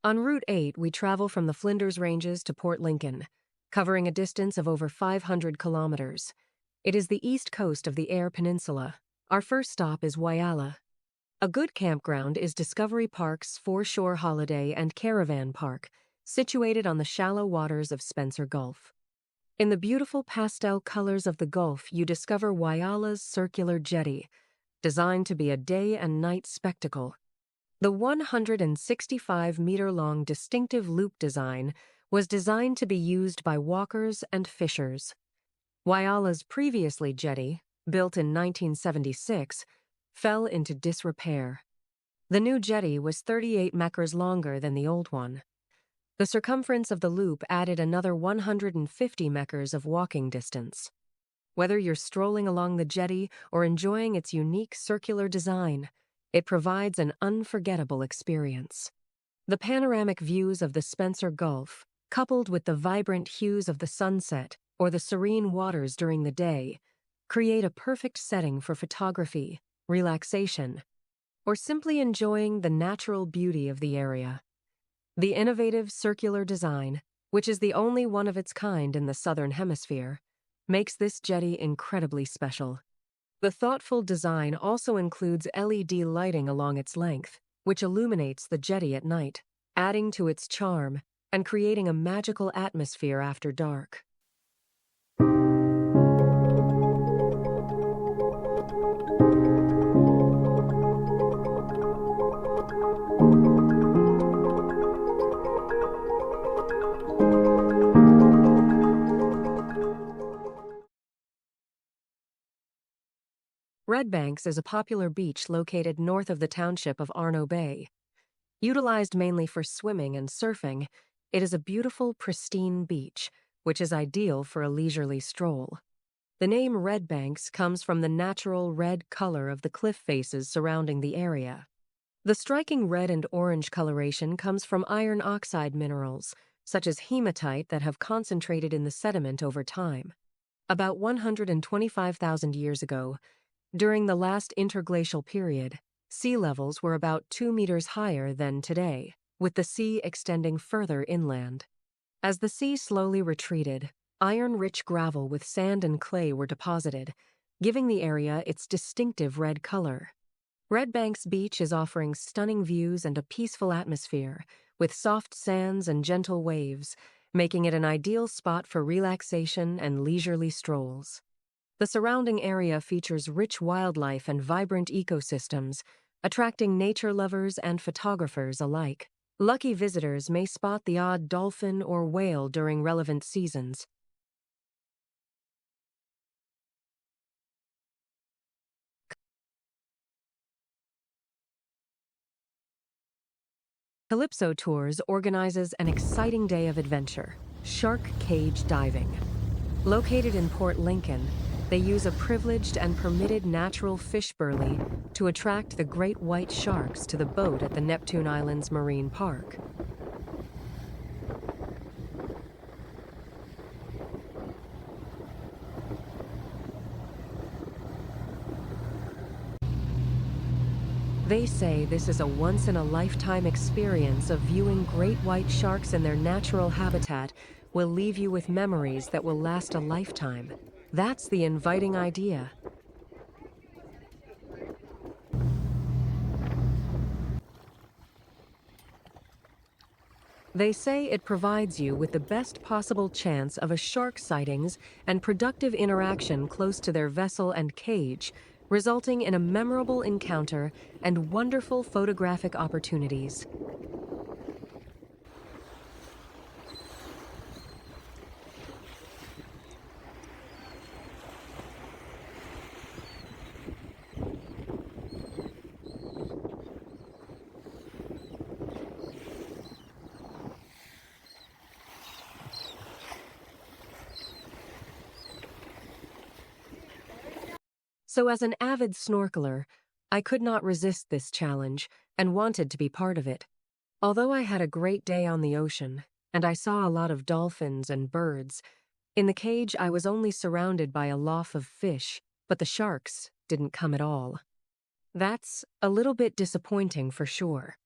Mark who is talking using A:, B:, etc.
A: On Route 8, we travel from the Flinders Ranges to Port Lincoln, covering a distance of over 500 kilometers. It is the east coast of the Eyre Peninsula. Our first stop is Wyalla. A good campground is Discovery Park's Foreshore Holiday and Caravan Park, situated on the shallow waters of Spencer Gulf. In the beautiful pastel colors of the Gulf, you discover Wyalla's circular jetty, designed to be a day and night spectacle. The 165-meter-long distinctive loop design was designed to be used by walkers and fishers. Wyalla's previously jetty, built in 1976, fell into disrepair. The new jetty was 38 meters longer than the old one. The circumference of the loop added another 150 meters of walking distance. Whether you're strolling along the jetty or enjoying its unique circular design, it provides an unforgettable experience. The panoramic views of the Spencer Gulf, coupled with the vibrant hues of the sunset or the serene waters during the day, create a perfect setting for photography, relaxation, or simply enjoying the natural beauty of the area. The innovative circular design, which is the only one of its kind in the Southern Hemisphere, makes this jetty incredibly special. The thoughtful design also includes LED lighting along its length, which illuminates the jetty at night, adding to its charm and creating a magical atmosphere after dark. Red Banks is a popular beach located north of the township of Arno Bay. Utilized mainly for swimming and surfing, it is a beautiful, pristine beach, which is ideal for a leisurely stroll. The name Red Banks comes from the natural red color of the cliff faces surrounding the area. The striking red and orange coloration comes from iron oxide minerals, such as hematite, that have concentrated in the sediment over time. About 125,000 years ago, during the last interglacial period, sea levels were about 2 meters higher than today, with the sea extending further inland. As the sea slowly retreated, iron-rich gravel with sand and clay were deposited, giving the area its distinctive red color. Red Banks Beach is offering stunning views and a peaceful atmosphere, with soft sands and gentle waves, making it an ideal spot for relaxation and leisurely strolls. The surrounding area features rich wildlife and vibrant ecosystems, attracting nature lovers and photographers alike. Lucky visitors may spot the odd dolphin or whale during relevant seasons. Calypso Tours organizes an exciting day of adventure, shark cage diving. Located in Port Lincoln, they use a privileged and permitted natural fish burley to attract the great white sharks to the boat at the Neptune Island's marine park. They say this is a once-in-a-lifetime experience of viewing great white sharks in their natural habitat will leave you with memories that will last a lifetime. That's the inviting idea. They say it provides you with the best possible chance of a shark sightings and productive interaction close to their vessel and cage, resulting in a memorable encounter and wonderful photographic opportunities. So as an avid snorkeler, I could not resist this challenge and wanted to be part of it. Although I had a great day on the ocean, and I saw a lot of dolphins and birds, in the cage I was only surrounded by a lough of fish, but the sharks didn't come at all. That's a little bit disappointing for sure.